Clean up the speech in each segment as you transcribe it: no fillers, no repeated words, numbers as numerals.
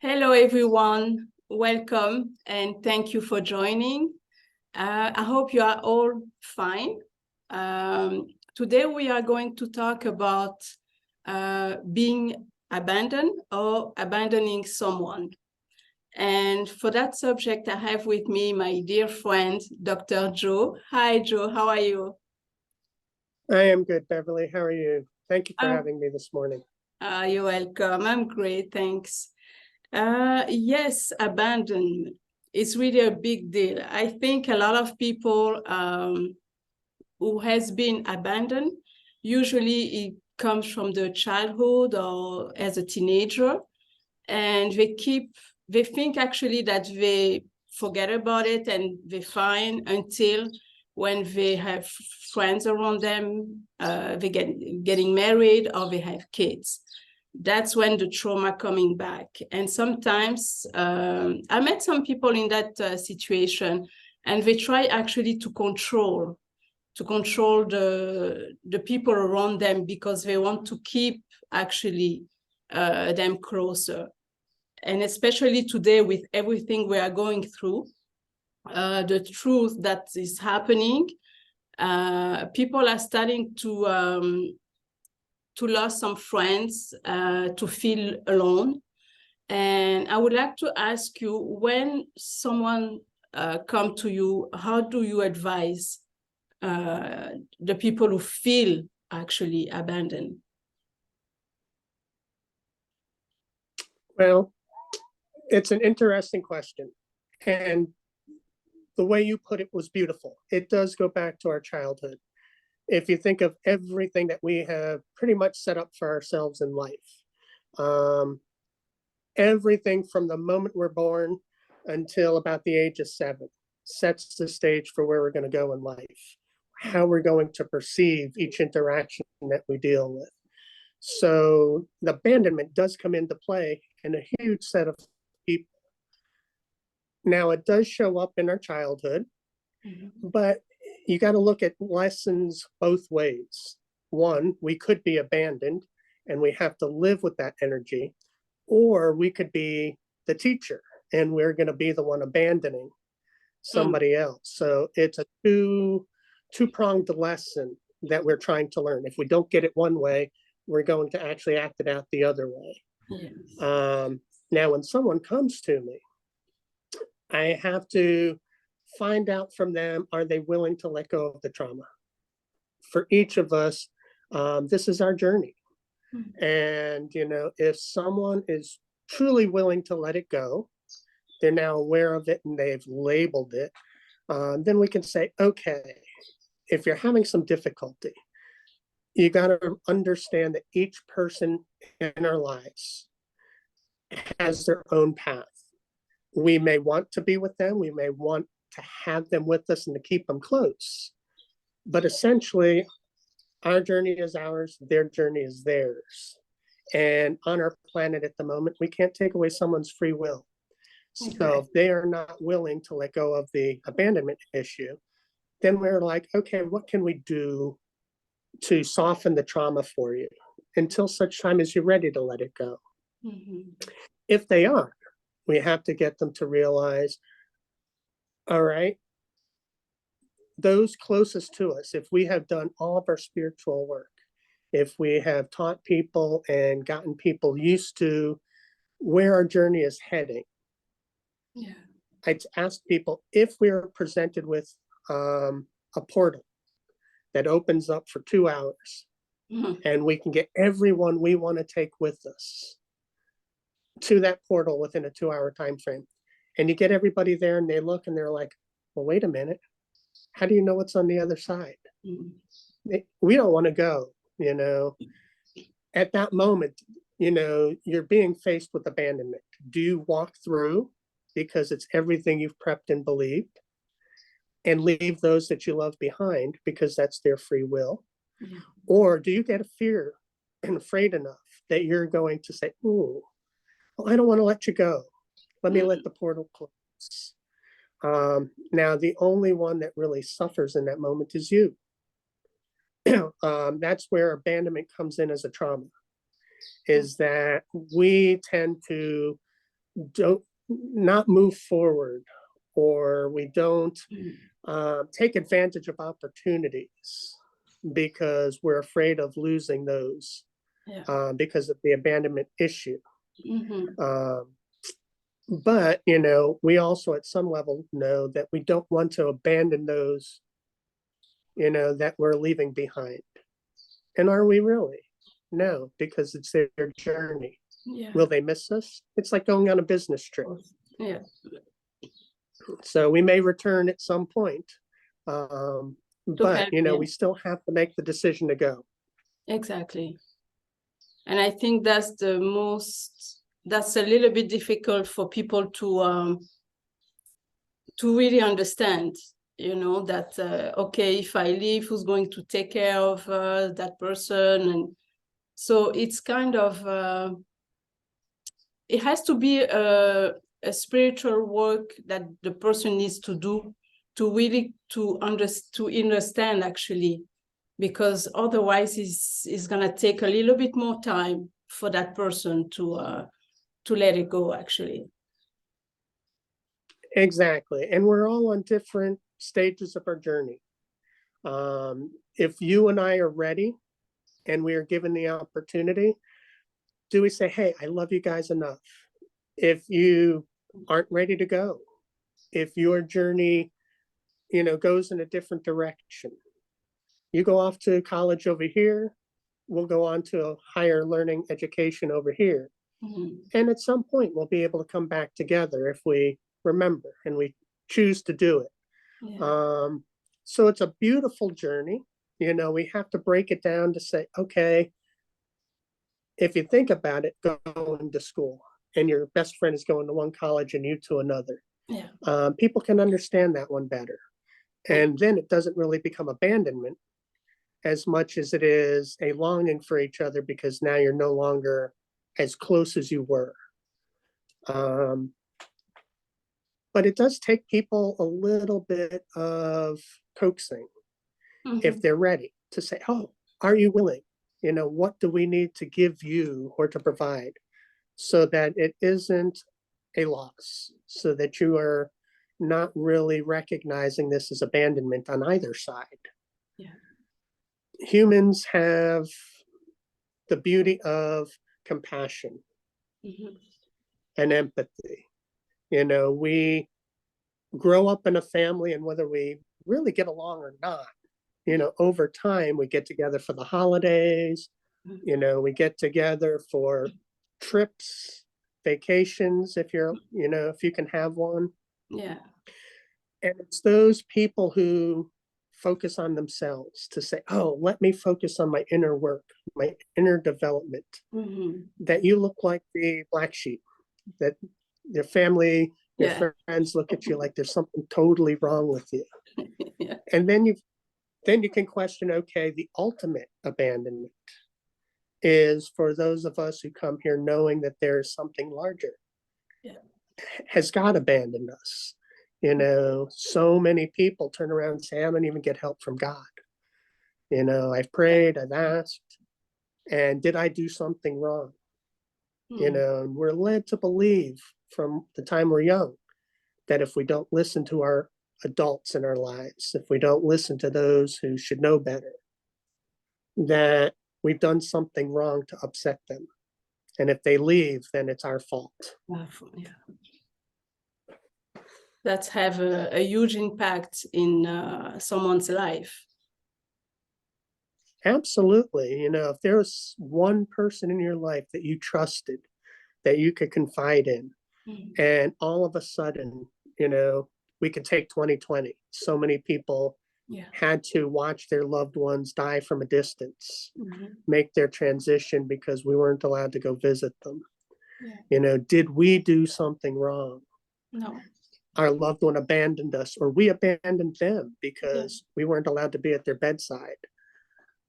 Hello, everyone. Welcome and thank you for joining. I hope you are all fine. Today, we are going to talk about being abandoned or abandoning someone. And for that subject, I have with me my dear friend, Dr. Joe. Hi, Joe. How are you? I am good, Beverly. How are you? Thank you for having me this morning. You're welcome. I'm great. Thanks. Yes, abandonment is really a big deal. I think a lot of people who has been abandoned, usually it comes from the childhood or as a teenager, and they think actually that they forget about it and they fine until when they have friends around them, they getting married or they have kids. That's when the trauma coming back. And sometimes I met some people in that situation, and they try actually to control the people around them because they want to keep actually them closer. And especially today with everything we are going through, the truth that is happening, people are starting to lose some friends, to feel alone. And I would like to ask you, when someone come to you, how do you advise the people who feel actually abandoned? Well, it's an interesting question. And the way you put it was beautiful. It does go back to our childhood. If you think of everything that we have pretty much set up for ourselves in life, everything from the moment we're born until about the age of 7 sets the stage for where we're going to go in life, how we're going to perceive each interaction that we deal with. So the abandonment does come into play in a huge set of people. Now, it does show up in our childhood, but you got to look at lessons both ways. One, we could be abandoned and we have to live with that energy, or we could be the teacher and we're going to be the one abandoning somebody else. So it's a two-pronged lesson that we're trying to learn. If we don't get it one way, we're going to actually act it out the other way. Yes. Now, when someone comes to me, I have to find out from them, are they willing to let go of the trauma? For each of us, this is our journey. And, if someone is truly willing to let it go, they're now aware of it and they've labeled it, then we can say, okay, if you're having some difficulty, you got to understand that each person in our lives has their own path. We may want to be with them. We may want to have them with us and to keep them close. But essentially, our journey is ours. Their journey is theirs. And on our planet at the moment, we can't take away someone's free will. So if they are not willing to let go of the abandonment issue, then we're like, okay, what can we do to soften the trauma for you until such time as you're ready to let it go? If they are, we have to get them to realize, all right, those closest to us, if we have done all of our spiritual work, if we have taught people and gotten people used to where our journey is heading, I'd ask people, if we're presented with a portal that opens up for 2 hours and we can get everyone we want to take with us to that portal within a 2-hour time frame, and you get everybody there and they look and they're like, well, wait a minute, how do you know what's on the other side? We don't want to go. At that moment, you're being faced with abandonment. Do you walk through because it's everything you've prepped and believed, and leave those that you love behind because that's their free will? Or do you get a fear and afraid enough that you're going to say, oh, well, I don't want to let you go. Let me let the portal close. Now, the only one that really suffers in that moment is you. That's where abandonment comes in as a trauma, is that we tend to don't not move forward, or we don't take advantage of opportunities because we're afraid of losing those because of the abandonment issue. But, we also at some level know that we don't want to abandon those, that we're leaving behind. And are we really? No, because it's their journey. Yeah. Will they miss us? It's like going on a business trip. Yeah. So we may return at some point. But, we still have to make the decision to go. Exactly. And I think that's a little bit difficult for people to really understand, that, okay, if I leave, who's going to take care of that person? And so it's kind of, it has to be a spiritual work that the person needs to do to really to understand actually, because otherwise it's gonna take a little bit more time for that person to let it go actually. Exactly. And we're all on different stages of our journey. If you and I are ready and we are given the opportunity, do we say, hey, I love you guys enough? If you aren't ready to go, if your journey, goes in a different direction, you go off to college over here, we'll go on to a higher learning education over here. And at some point, we'll be able to come back together if we remember and we choose to do it. Yeah. So it's a beautiful journey. We have to break it down to say, okay, if you think about it, going to school and your best friend is going to one college and you to another. Yeah. People can understand that one better. And then it doesn't really become abandonment as much as it is a longing for each other because now you're no longer as close as you were. But it does take people a little bit of coaxing if they're ready to say, oh, are you willing? What do we need to give you or to provide so that it isn't a loss, so that you are not really recognizing this as abandonment on either side. Yeah. Humans have the beauty of compassion and empathy. We grow up in a family, and whether we really get along or not, over time, we get together for the holidays, we get together for trips, vacations, if you can have one. Yeah. And it's those people who focus on themselves to say, oh, let me focus on my inner work, my inner development, that you look like the black sheep, that your family, your friends look at you like there's something totally wrong with you. Yeah. And then you can question, okay, the ultimate abandonment is for those of us who come here knowing that there is something larger. Yeah. Has God abandoned us? So many people turn around and say, I don't even get help from God. I've prayed, I've asked, and did I do something wrong? And we're led to believe from the time we're young that if we don't listen to our adults in our lives, if we don't listen to those who should know better, that we've done something wrong to upset them. And if they leave, then it's our fault. Yeah. That's have a huge impact in someone's life. Absolutely. If there's one person in your life that you trusted, that you could confide in, and all of a sudden, we can take 2020. So many people had to watch their loved ones die from a distance, make their transition because we weren't allowed to go visit them. Yeah. Did we do something wrong? No. Our loved one abandoned us, or we abandoned them because we weren't allowed to be at their bedside.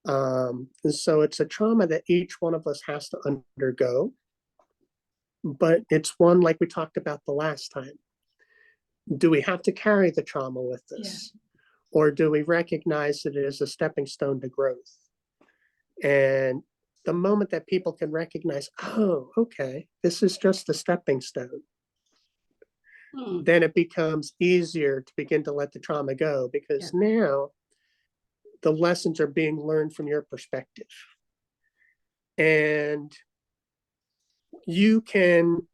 And so it's a trauma that each one of us has to undergo. But it's one like we talked about the last time. Do we have to carry the trauma with us? Or do we recognize that it is a stepping stone to growth? And the moment that people can recognize, oh, okay, this is just a stepping stone. then it becomes easier to begin to let the trauma go, because now the lessons are being learned from your perspective. And you can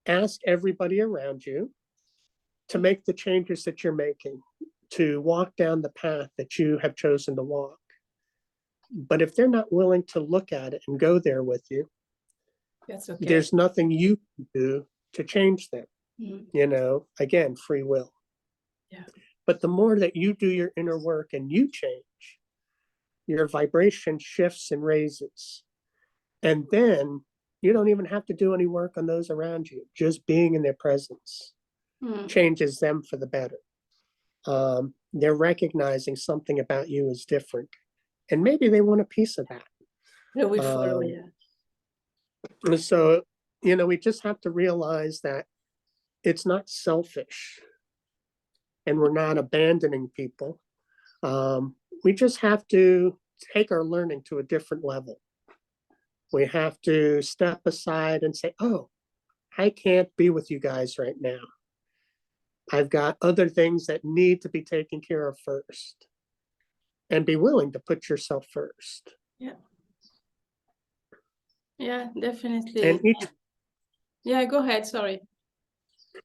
ask everybody around you to make the changes that you're making, to walk down the path that you have chosen to walk. But if they're not willing to look at it and go there with you, that's okay. There's nothing you can do to change them. You know, again, free will. Yeah. But the more that you do your inner work and you change, your vibration shifts and raises. And then you don't even have to do any work on those around you. Just being in their presence changes them for the better. They're recognizing something about you is different. And maybe they want a piece of that. They will follow you. So, you know, we just have to realize that it's not selfish and we're not abandoning people. We just have to take our learning to a different level. We have to step aside and say, oh, I can't be with you guys right now. I've got other things that need to be taken care of first. And be willing to put yourself first. Yeah. Yeah, definitely. And yeah, go ahead. Sorry.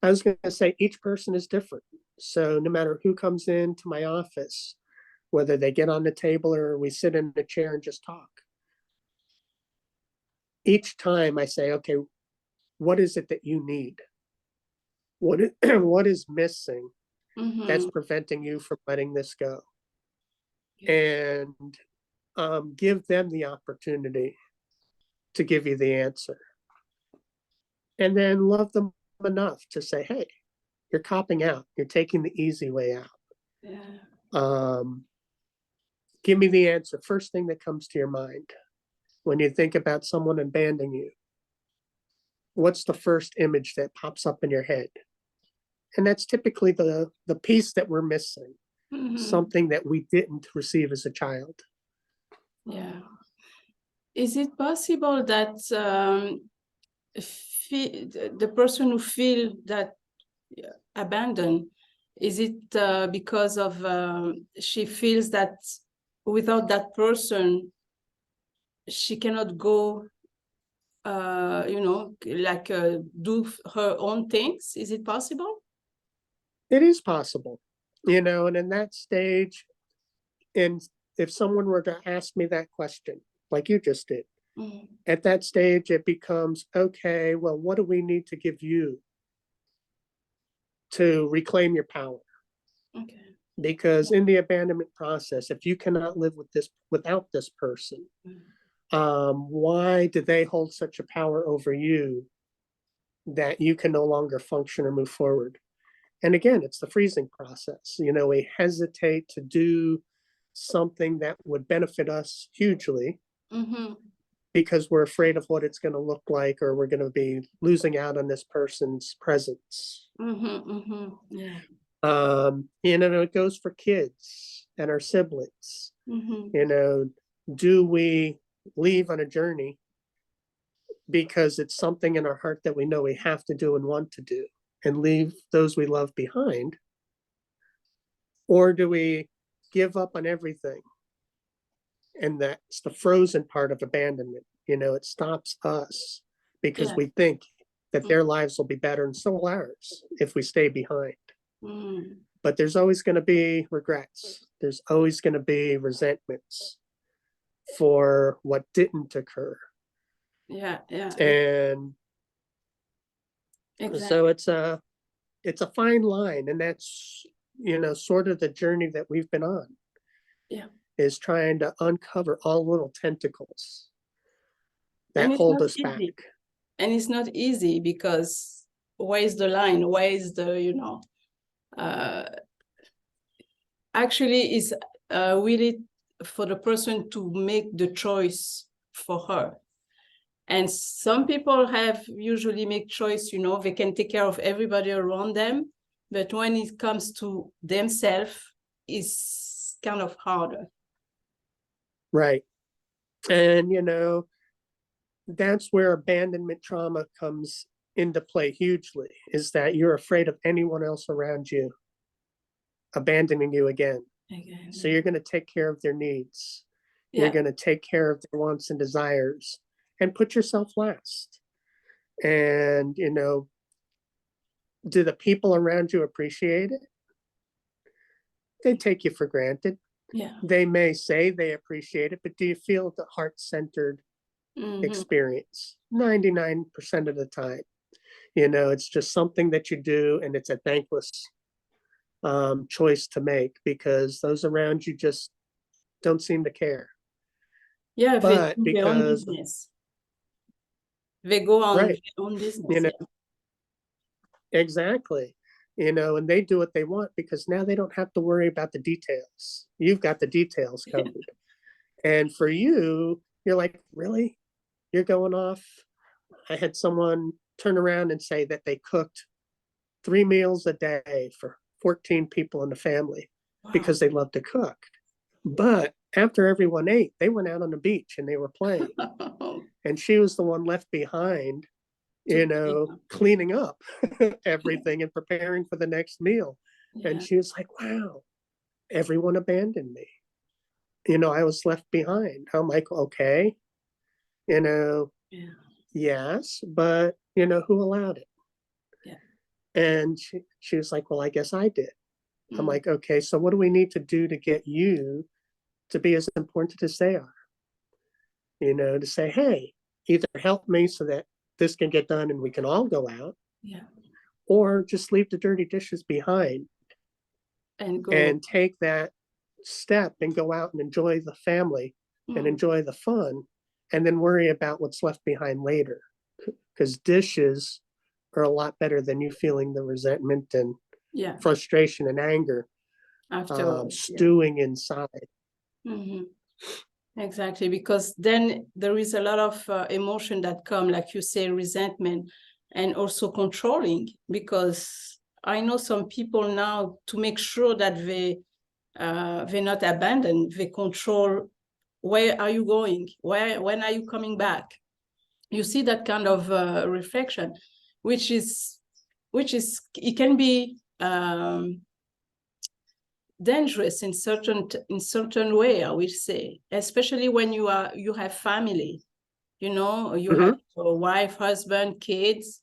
I was going to say each person is different. So no matter who comes into my office, whether they get on the table or we sit in a chair and just talk, each time I say, okay, what is it that you need? What is missing that's preventing you from letting this go? And give them the opportunity to give you the answer. And then love them enough to say, hey, you're copping out. You're taking the easy way out. Yeah. Give me the answer. First thing that comes to your mind when you think about someone abandoning you. What's the first image that pops up in your head? And that's typically the piece that we're missing. Something that we didn't receive as a child. Yeah. Is it possible that the person who feel that abandoned, is it because of she feels that without that person she cannot go you know, like do her own things? Is it possible? It is possible, you know, and in that stage, and if someone were to ask me that question, like you just did, at that stage, it becomes, okay, well, what do we need to give you to reclaim your power? Okay. Because in the abandonment process, if you cannot live with this without this person, why do they hold such a power over you that you can no longer function or move forward? And again, it's the freezing process. You know, we hesitate to do something that would benefit us hugely because we're afraid of what it's going to look like, or we're going to be losing out on this person's presence. Yeah. You know, it goes for kids and our siblings. You know, do we leave on a journey because it's something in our heart that we know we have to do and want to do, and leave those we love behind? Or do we give up on everything? And that's the frozen part of abandonment. You know, it stops us because we think that their lives will be better, and so will ours if we stay behind. But there's always going to be regrets. There's always going to be resentments for what didn't occur. Yeah. And exactly. so it's a fine line, and that's, you know, sort of the journey that we've been on. Yeah. Is trying to uncover all little tentacles that hold us back. And it's not easy, because where is the line? Where is the, you know, actually is really for the person to make the choice for her. And some people have usually make choice, you know, they can take care of everybody around them, but when it comes to themselves, it's kind of harder. Right. And, you know, that's where abandonment trauma comes into play hugely, is that you're afraid of anyone else around you abandoning you again. So you're going to take care of their needs. You're going to take care of their wants and desires and put yourself last. And, do the people around you appreciate it? They take you for granted. Yeah. They may say they appreciate it, but do you feel the heart-centered experience? 99% of the time. It's just something that you do, and it's a thankless choice to make because those around you just don't seem to care. Yeah, But they do their own business. They go on right, their own business. Exactly. And they do what they want because now they don't have to worry about the details. You've got the details covered. And for you, you're like, really? You're going off? I had someone turn around and say that they cooked 3 meals a day for 14 people in the family because they love to cook. But after everyone ate, they went out on the beach and they were playing. And she was the one left behind, cleaning up everything and preparing for the next meal. Yeah. And she was like, wow, everyone abandoned me. I was left behind. I'm like, okay, yes, but who allowed it? Yeah. And she was like, well, I guess I did. I'm like, okay, so what do we need to do to get you to be as important as they are? To say, hey, either help me so that this can get done and we can all go out, or just leave the dirty dishes behind and take that step and go out and enjoy the family and enjoy the fun, and then worry about what's left behind later. Because dishes are a lot better than you feeling the resentment and frustration and anger stewing inside. Exactly, because then there is a lot of emotion that come, like you say, resentment, and also controlling. Because I know some people now, to make sure that they're not abandoned, they control, where are you going? When are you coming back? You see that kind of reflection, which is it can be dangerous in certain way, I would say, especially when you have family, you have a wife, husband, kids.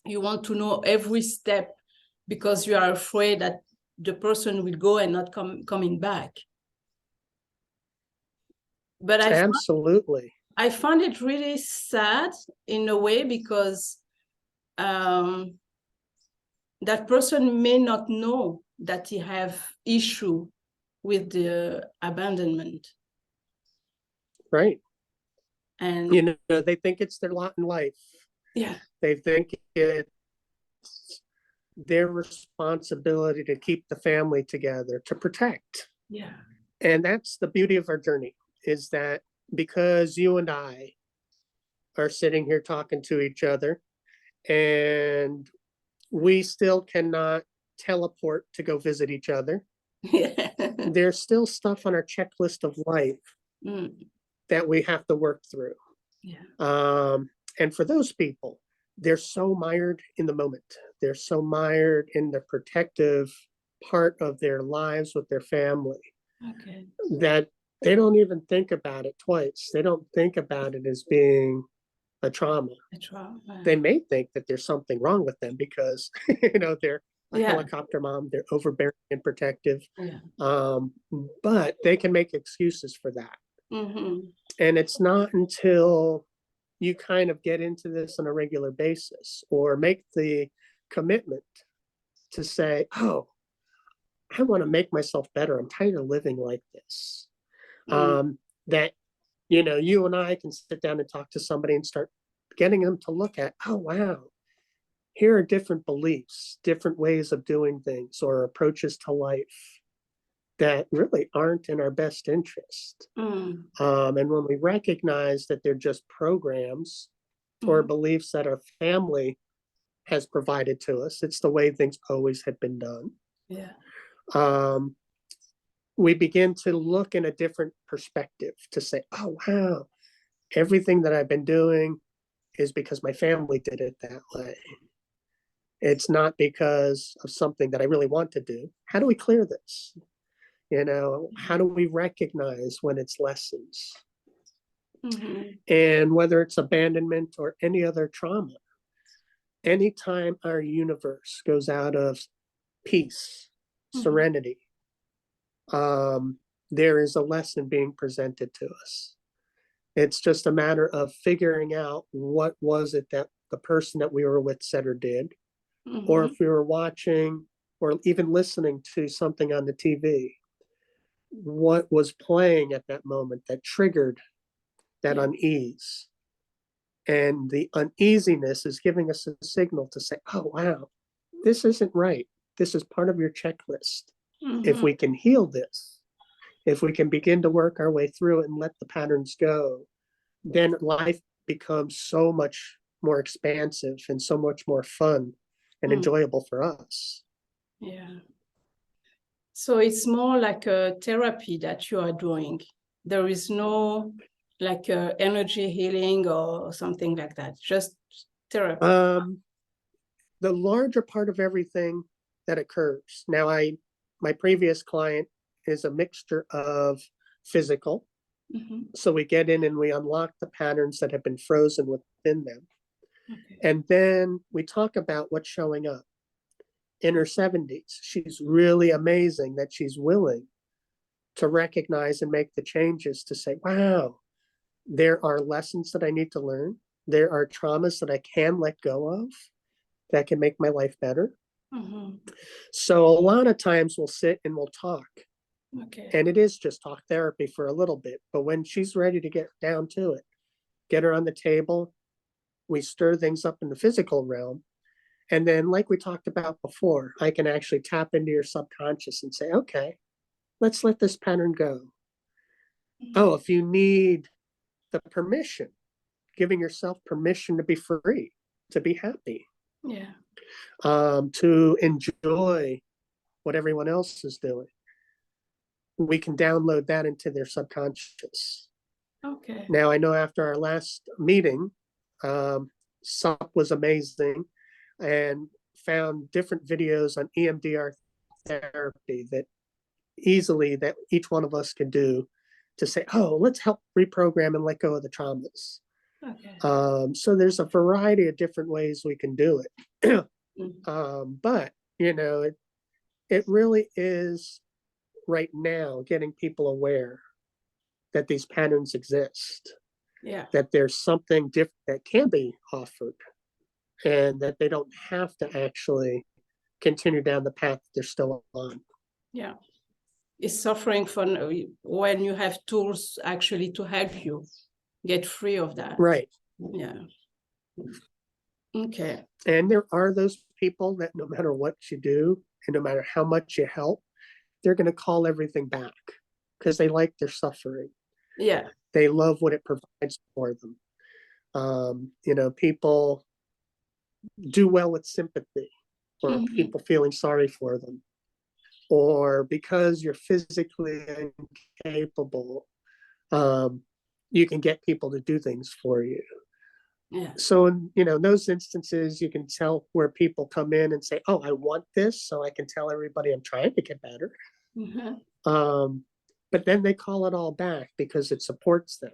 You want to know every step because you are afraid that the person will go and not coming back. But absolutely, I found it really sad in a way because that person may not know that he have issue with the abandonment. Right. And they think it's their lot in life. Yeah. They think it's their responsibility to keep the family together, to protect. Yeah. And that's the beauty of our journey, is that because you and I are sitting here talking to each other, and we still cannot teleport to go visit each other. There's still stuff on our checklist of life that we have to work through. Yeah. And for those people, they're so mired in the moment. They're so mired in the protective part of their lives with their family that they don't even think about it twice. They don't think about it as being a trauma. They may think that there's something wrong with them because, they're a helicopter mom, they're overbearing and protective. But they can make excuses for that. And it's not until you kind of get into this on a regular basis or make the commitment to say, oh, I want to make myself better. I'm tired of living like this. That, you and I can sit down and talk to somebody and start getting them to look at, oh, wow, here are different beliefs, different ways of doing things or approaches to life that really aren't in our best interest. And when we recognize that they're just programs or beliefs that our family has provided to us, it's the way things always have been done. Yeah. We begin to look in a different perspective to say, oh, wow, everything that I've been doing is because my family did it that way. It's not because of something that I really want to do. How do we clear this? You know, how do we recognize when it's lessons? And whether it's abandonment or any other trauma, anytime our universe goes out of peace, serenity, there is a lesson being presented to us. It's just a matter of figuring out what was it that the person that we were with said or did, or if we were watching or even listening to something on the TV, what was playing at that moment that triggered that unease. And the uneasiness is giving us a signal to say, oh, wow, this isn't right. This is part of your checklist. If we can heal this, if we can begin to work our way through it and let the patterns go, then life becomes so much more expansive and so much more fun and enjoyable for us. Yeah. So it's more like a therapy that you are doing. There is no like energy healing or something like that, just therapy. The larger part of everything that occurs. Now, my previous client is a mixture of physical. So we get in and we unlock the patterns that have been frozen within them. And then we talk about what's showing up. In her 70s, she's really amazing that she's willing to recognize and make the changes to say, wow, there are lessons that I need to learn. There are traumas that I can let go of that can make my life better. So a lot of times we'll sit and we'll talk. And it is just talk therapy for a little bit. But when she's ready to get down to it, get her on the table, we stir things up in the physical realm. And then, like we talked about before, I can actually tap into your subconscious and say, okay, let's let this pattern go. Oh, if you need the permission, giving yourself permission to be free, to be happy, to enjoy what everyone else is doing, we can download that into their subconscious. Now, I know after our last meeting, SUP was amazing and found different videos on EMDR therapy that each one of us can do to say, oh, let's help reprogram and let go of the traumas. So there's a variety of different ways we can do it. But, you know, it really is right now getting people aware that these patterns exist, that there's something different that can be offered, and that they don't have to actually continue down the path they're still on. It's suffering from when you have tools actually to help you get free of that. Right. Okay. And there are those people that no matter what you do and no matter how much you help, they're going to call everything back because they like their suffering. They love what it provides for them. You know, people do well with sympathy or people feeling sorry for them, or because you're physically incapable, you can get people to do things for you. So in, you know, those instances, you can tell where people come in and say, oh, I want this, so I can tell everybody I'm trying to get better. But then they call it all back because it supports them.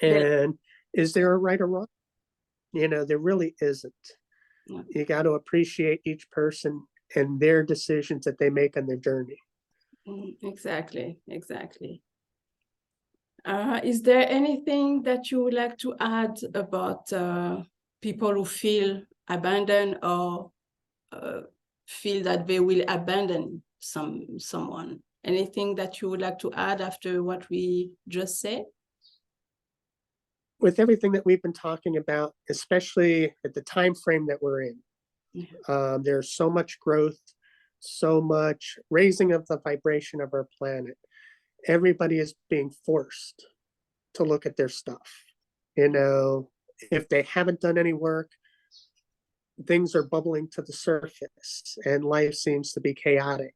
And is there a right or wrong? You know, there really isn't. You got to appreciate each person and their decisions that they make on their journey. Exactly. Is there anything that you would like to add about people who feel abandoned or feel that they will abandon someone? Anything that you would like to add after what we just said? With everything that we've been talking about, especially at the time frame that we're in, there's so much growth, so much raising of the vibration of our planet. Everybody is being forced to look at their stuff. You know, if they haven't done any work, things are bubbling to the surface and life seems to be chaotic.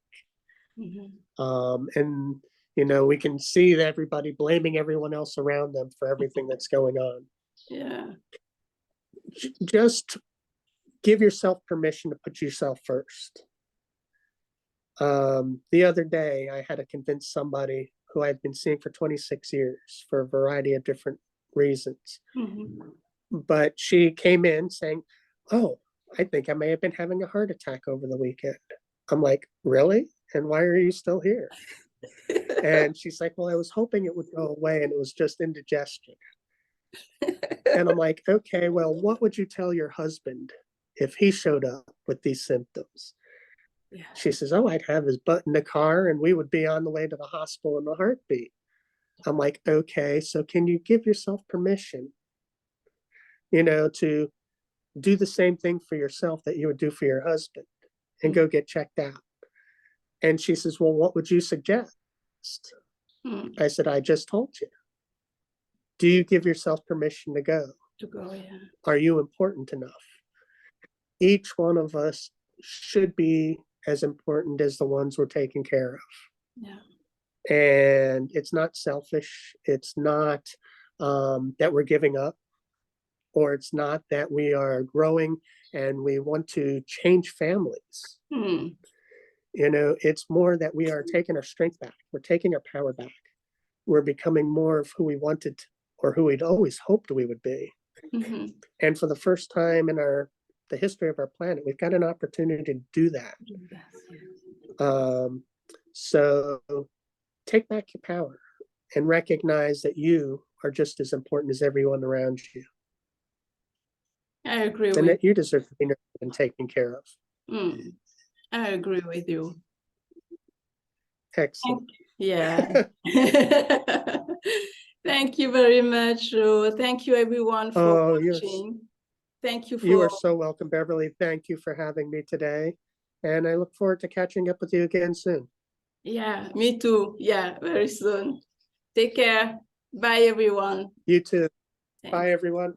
And, you know, we can see that everybody blaming everyone else around them for everything that's going on. just give yourself permission to put yourself first. The other day, I had to convince somebody who I'd been seeing for 26 years for a variety of different reasons. Mhm. But she came in saying, "Oh, I think I may have been having a heart attack over the weekend." I'm like, "Really? And why are you still here?" And she's like, "Well, I was hoping it would go away and it was just indigestion." And I'm like, "Okay, well, what would you tell your husband if he showed up with these symptoms?" Yeah. She says, "Oh, I'd have his butt in the car and we would be on the way to the hospital in a heartbeat." I'm like, "Okay, so can you give yourself permission, to do the same thing for yourself that you would do for your husband and go get checked out?" And she says, "Well, what would you suggest?" Mm. I said, "I just told you. Do you give yourself permission to go? To go, yeah. Are you important enough?" Each one of us should be as important as the ones we're taking care of. Yeah. And it's not selfish. It's not that we're giving up, or it's not that we are growing and we want to change families. Mm. It's more that we are taking our strength back. We're taking our power back. We're becoming more of who we wanted or who we'd always hoped we would be. Mhm. And for the first time in the history of our planet, we've got an opportunity to do that. So take back your power and recognize that you are just as important as everyone around you, I agree and with that you deserve to be nurtured and taken care of. Mm. I agree with you. Excellent. Yeah. Thank you very much, Joe. Thank you, everyone, for Oh, watching. Thank you you for. are so welcome, Beverly. Thank you for having me today. And I look forward to catching up with you again soon. Yeah, me too. Yeah, very soon. Take care. Bye, everyone. You too. Thanks. Bye, everyone.